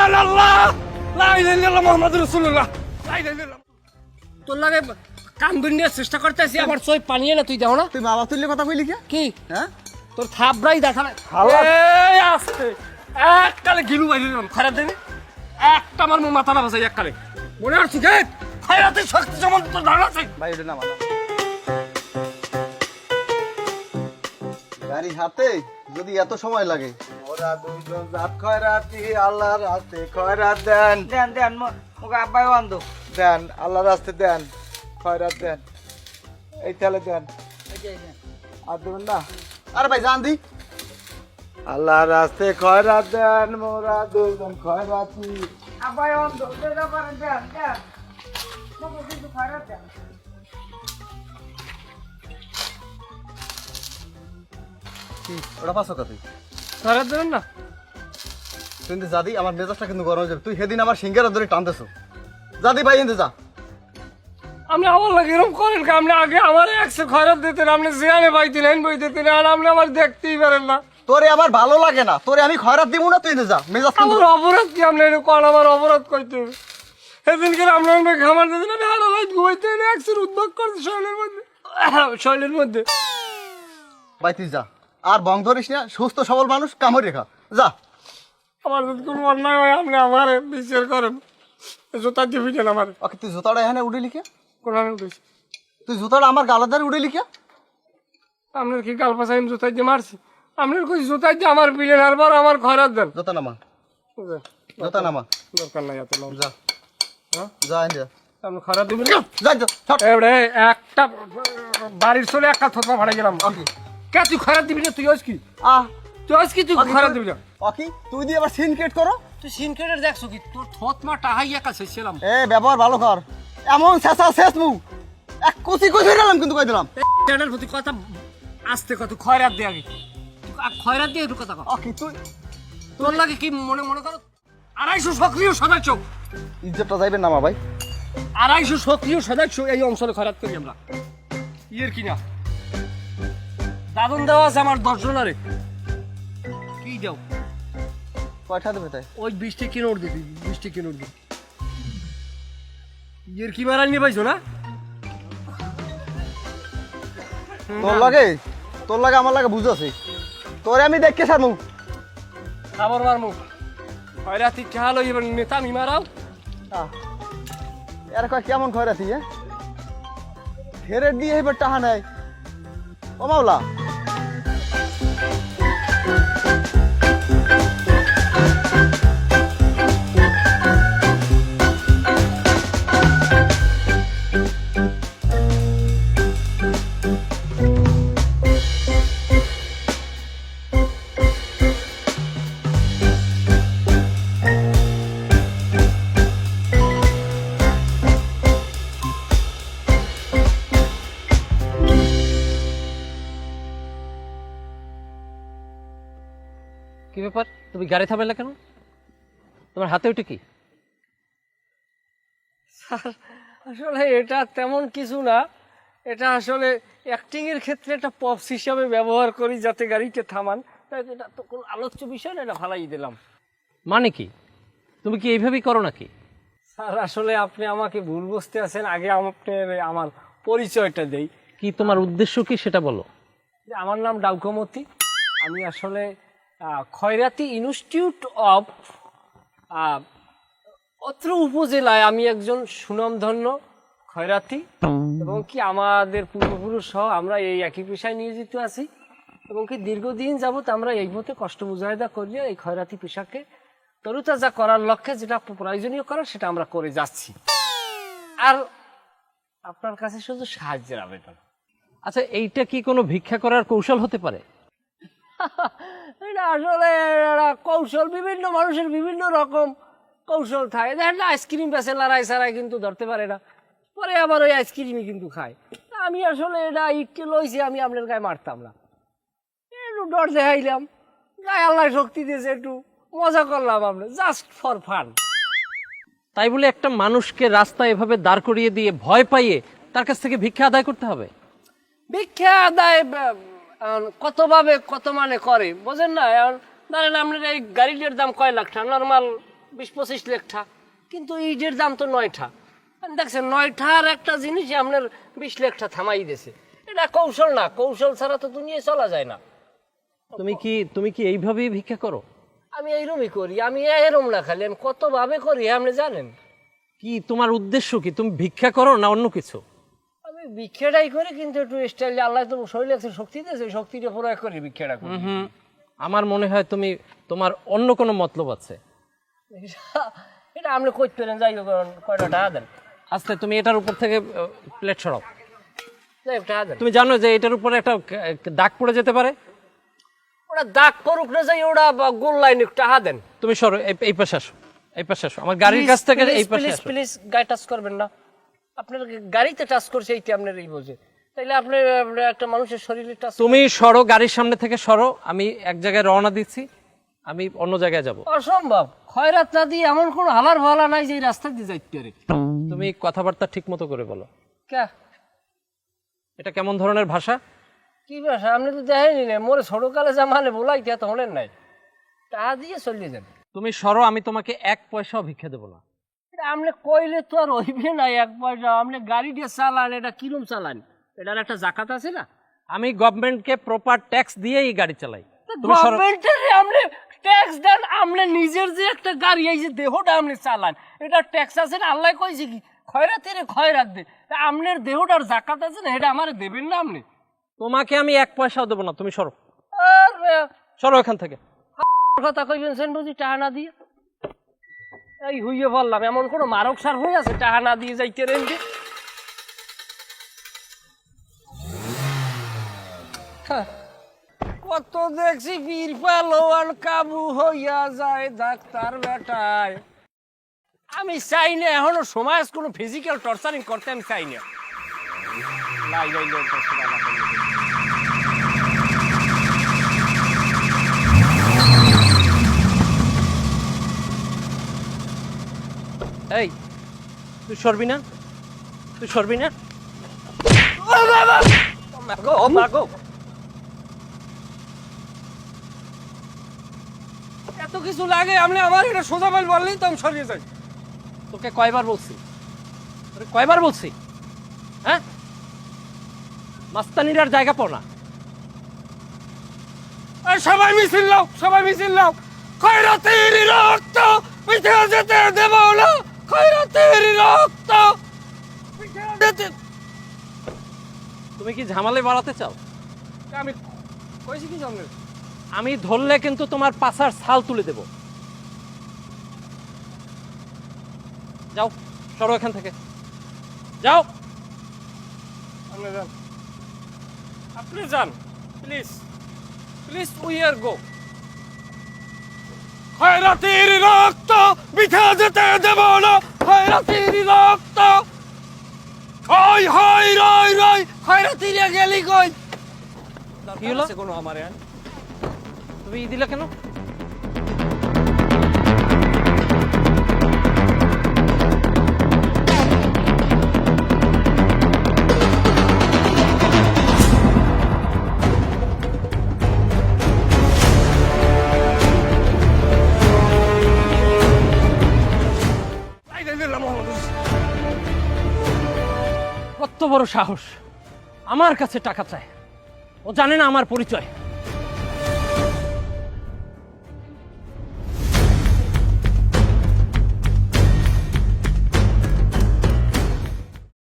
সুবহানাল্লাহ লা ইলাহা ইল্লাল্লাহ মুহাম্মাদুর রাসূলুল্লাহ লা ইলাহা ইল্লাল্লাহ। তোর লাগে কাম বিনিয়ে চেষ্টা করতেছি, আমার চোখ পানি না তুই দাও না। তুই বাবা তুললে কথা কইলি কি হ্যাঁ তোর থাবড়াই দেখা না। এই আস্তে এককালে গিলু বাইরে খারাপ দেবে একটা আমার মাথা না বাসাই এককালে মনে হচ্ছে কে খায়াতে শক্তি যেমন তোর ধারণা আছে। ভাই ওটা না মাথা গাড়ি হাতে যদি এত সময় লাগে ওরা দুইজন জাত খয়রাতি আল্লাহর রাস্তে খয়রাত দেন দেন দেন মুখে আব্বাই বন্ধ দেন আল্লাহর রাস্তে দেন খয়রাত দেন এই তাহলে দেন আর দেবেন না আরে ভাই জান দি আল্লাহর রাস্তে খয়রাত দেন মোরা দুইজন খয়রাতি আব্বাই বন্ধ দেন দেন দেন মুখে কিন্তু খারাপ দেন। কি ওটা পাঁচশো কথা খারাপ দেবেন না। কিন্তু জাদি আমার মেজাজটা কিন্তু গরম হয়ে যাবে তুই সেদিন আমার সিঙ্গারা ধরে টানতেছো জাদি ভাই এনতে যা আপনি আমার লাগে এরকম করেন কি? আপনি আগে আমার একশো খরচ দিতেন, আপনি জিয়ানে পাইতেন হেন বই দিতেন, আর আপনি আমার দেখতেই পারেন না। তোরে আমার ভালো লাগে না তোরে আমি খয়রাত দিব না তুই এনতে যা মেজাজ কিন্তু আমার অপরাধ কি? আপনি এরকম করেন, আমার অপরাধ করতে হবে। সেদিনকে আপনার খাবার দিতেন, আমি আরো রাত ঘুমাইতে একশোর উদ্যোগ করছি শরীরের মধ্যে শরীরের মধ্যে। ভাই তুই যা আর বং ধরিস না সুস্থ সবল মানুষ কামড় রেখা যা আমার যদি কোনো অন্যায় হয় আপনি আমার বিচার করেন, জোতা দিয়ে ফিটেন আমার। ওকে তুই জুতাটা এখানে উঠে লিখে কোরআনে উঠেছি তুই জুতাটা আমার গালার ধারে উঠে লিখে আপনার কি গাল পাশা আমি জোতাই দিয়ে মারছি? আপনার কই জোতাই দিয়ে আমার বিলেন আর বার আমার খয়রাত দেন। জুতা নামা জুতা নামা দরকার নাই এত নাম। যা হ্যাঁ যা এনে আপনি খয়রাত দিবেন যা যা ছট এবারে একটা বাড়ির চলে একটা থতমা ভাড়া গেলাম। ওকে কে তুই খয়রাত দিবি না? তুই আজ কি আহ তুই আজ কি তুই খয়রাত দিবি না? ওকে তুই দিয়ে আবার সিনকেট করো তুই সিনকেটের দেখছো কি? তোর থতমা টাহাই একা শেষছিলাম। এ ব্যবহার ভালো কর এমন শেষা শেষ মু এক কুচি কুচি দিলাম কিন্তু কই দিলাম চ্যানেল প্রতি কথা আসতে কত খয়রাত দে আগে খয়রাত দিয়ে একটু কথা কর। ওকে তুই তোর লাগে কি মনে মনে করো 250 সক্রিয় সদস্য, ইজ্জতটা যাইবেন না মা ভাই 250 সক্রিয় সদস্য এই অঞ্চলে খয়রাত করি আমরা। ইয়ের কিনা দাদন দেওয়া আছে আমার 10 জনারে। কি দাও? কয়টা দেবে তাই ওই 20টি কিনোর দিবি, 20টি কিনোর দিবি। ইয়ের কি মারা নিয়ে পাইছো না? তোর লাগে আমার লাগে বুঝাছি তোরে আমি দেখকে সারমু খাবার মারমু খয়রাতি চাল এবার নেতা আমি মারাও। এর কয় কেমন খয়রাতি ফেরের দিয়ে এবার টাহা নাই ও মাওলা কি ব্যাপার তুমি গাড়ি থামাইলে কেন? তোমার হাতে ওটা কি? আসলে এটা তেমন কিছু না, এটা আসলে অ্যাক্টিং এর ক্ষেত্রে একটা পপস হিসাবে ব্যবহার করি যাতে গাড়িটা থামান। তাই এটা তো কোনো আলোচ্য বিষয় না, এটা ফালাই দিলাম। মানে কি তুমি কি এইভাবেই করো নাকি? স্যার আসলে আপনি আমাকে ভুল বুঝতে আছেন, আগে আমার পরিচয়টা দেই। কি তোমার উদ্দেশ্য কি সেটা বলো। যে আমার নাম ডাউকমতি, আমি আসলে খয়রাতি ইনস্টিটিউট অফ অত্র উপজেলায় আমি একজন সুনামধন্য খয়রাতি, এবং কি আমাদের পূর্বপুরুষ সহ আমরা এই একই পেশায় নিয়োজিত আছি, এবং কি দীর্ঘদিন যাবৎ আমরা এই মতে কষ্ট মুজাহিদা করিয়ে এই খয়রাতি পেশাকে তরুতাজা করার লক্ষ্যে যেটা প্রয়োজনীয় করার সেটা আমরা করে যাচ্ছি। আর আপনার কাছে শুধু সাহায্যের আবেদন। আচ্ছা এইটা কি কোনো ভিক্ষা করার কৌশল হতে পারে? এটা আসলে কৌশল, বিভিন্ন মানুষের বিভিন্ন রকম কৌশল থাকে। দেখেন না আইসক্রিম বেছে লড়াই ছাড়াই কিন্তু ধরতে পারে না, পরে আবার ওই আইসক্রিমই কিন্তু খায়। আমি আসলে এটা ইটকে লইছি, আমি আপনার গায়ে মারতাম না, একটু ডর দেখাইলাম, গায়ে আল্লাহ শক্তি দিয়েছে, একটু মজা করলাম আমরা, জাস্ট ফর ফান। তাই বলে একটা মানুষকে রাস্তায় এভাবে দাঁড় করিয়ে দিয়ে ভয় পাইয়ে তার কাছ থেকে ভিক্ষা আদায় করতে হবে? ভিক্ষা আদায় কতভাবে কত মানে করে বোঝেন না। এখন ধরেন আপনার এই গাড়িটার দাম কয় লাখ টাকা, নর্মাল 20-25 লেখা, কিন্তু ইটের দাম তো 9টা। দেখছেন 9টার একটা জিনিস আপনার 20 লেখা থামাই দিয়েছে। এটা কৌশল না, কৌশল ছাড়া তো দুনিয়ায় চলা যায় না। তুমি কি এইভাবেই ভিক্ষা করো? আমি এইরমই করি, আমি এরম না, খালি আমি কত ভাবে করি আপনি জানেন। কি তোমার উদ্দেশ্য কি? তুমি ভিক্ষা করো না অন্য কিছু? আমি ভিক্ষাটাই করি, কিন্তু একটু স্টাইল, আল্লাহ তো শরীরে একটা শক্তি দিয়েছে, শক্তিটা প্রয়োগ করি ভিক্ষাটা করি। আমার মনে হয় তোমার অন্য কোনো মতলব আছে। এটা আপনি করতে পারেন, যাই হোক, কয়টা টাকা দেন। আস্তে, তুমি এটার উপর থেকে প্লেট সরাও। যাই হোক, টাকা দেন। তুমি জানো যে এটার উপরে একটা দাগ পড়ে যেতে পারে? ওরা দাগ পড়ুক না, যাই ওরা গোল লাইনে টাকা দেন। তুমি সরো, এই পাশে আসো, এই পাশে আসো, আমার গাড়ির কাছ থেকে এই পাশে আসো। প্লিজ গাড়ি টাচ করবেন না। আপনার গাড়িতে টাচ করছে এইটা আপনার এই বোঝে, তাইলে আপনি একটা মানুষের শরীরে টাচ। তুমি সরো, গাড়ির সামনে থেকে সরো। আমি এক জায়গায় রওনা দিচ্ছি, আমি অন্য জায়গায় যাব। অসম্ভব, খয়রাত না দিয়ে এমন কোনো হালার ভালা নাই যে এই রাস্তা দিয়ে যাইতে পারে। তুমি কথাবার্তা ঠিক মতো করে বলো। কে? এটা কেমন ধরনের ভাষা? কি ভাষা? আপনি তো দেখেনি না, মোরে ছোটকালে যা মানে বলাইতে এত হলেন নাই, টাকা দিয়ে চলিয়ে যান। তুমি সরো, আমি তোমাকে 1 পয়সাও ভিক্ষা দেবো না। এটা আপনি কইলে তো আর হইবে না 1 পয়সা। আপনি গাড়ি দিয়ে চালান, এটা কিরম চালান? এটার একটা জাকাত আছে না? আমি গভর্নমেন্টকে প্রপার ট্যাক্স দিয়ে এই গাড়ি চালাই। তুমি সরো। গভর্নমেন্টের আপনি ট্যাক্স দেন, আপনি নিজের যে একটা গাড়ি, এই যে দেহটা আপনি চালান, এটা ট্যাক্স আছে না? আল্লাহ কইছে কি খয়রাতের খয়রাত দে, আপনার দেহটার জাকাত আছে না? এটা আমারে দেবেন না আপনি? তোমাকে আমি 1 পয়সাও দেবো না, তুমি সরো, আর সরো এখান থেকে। কথা কইবেন সেন বুঝি টাকা না দিয়ে? এই হইয়ে বললাম, এমন কোনো মারক সার হয়ে আছে টাকা না দিয়ে যাইতে রেঞ্জে? কত দেখছি বীর পালোয়ান কাবু হইয়া যায় ডাক্তার বেটায়। আমি চাই না এখনো সমাজ কোনো ফিজিক্যাল টর্চারিং করতে, আমি চাই না। লাই লাই লাই করতে বাবা করতে। এই, তুই সরবি না? তুই সরবি না? এত কিছু লাগে আপনি আমার এটা সোজা বল বললেই তো আমি সরিয়ে যাই। তোকে কয়বার বলছি? তোকে কয়বার বলছি? হ্যাঁ, মাস্তানির আর জায়গা পাও না। আর সবাই মিছিল নাও, সবাই মিছিল নাও। খয়রাতের রক্ত মিঠে যেতে দেব না, খয়রাতের রক্ত মিঠে যেতে। তুমি কি ঝামেলা বাড়াতে চাও? আমি কইছি কি জানেন? আমি ধরলে কিন্তু তোমার পাছার ছাল তুলে দেব। যাও, সরো এখান থেকে, যাও। আপনি যান, আপনি যান, প্লিজ প্লিজ, উই আর গো। খয়রাতের রক্ত মিঠে যেতে দেব না, খয়রাতের রক্ত। হয় হয় রয় রয়, খয়রাতির গেলি কই? কি হলো? কোনো আমারে তুমি ই দিলে কেন? কত বড় সাহস আমার কাছে টাকা চায়! ও জানে না আমার পরিচয়।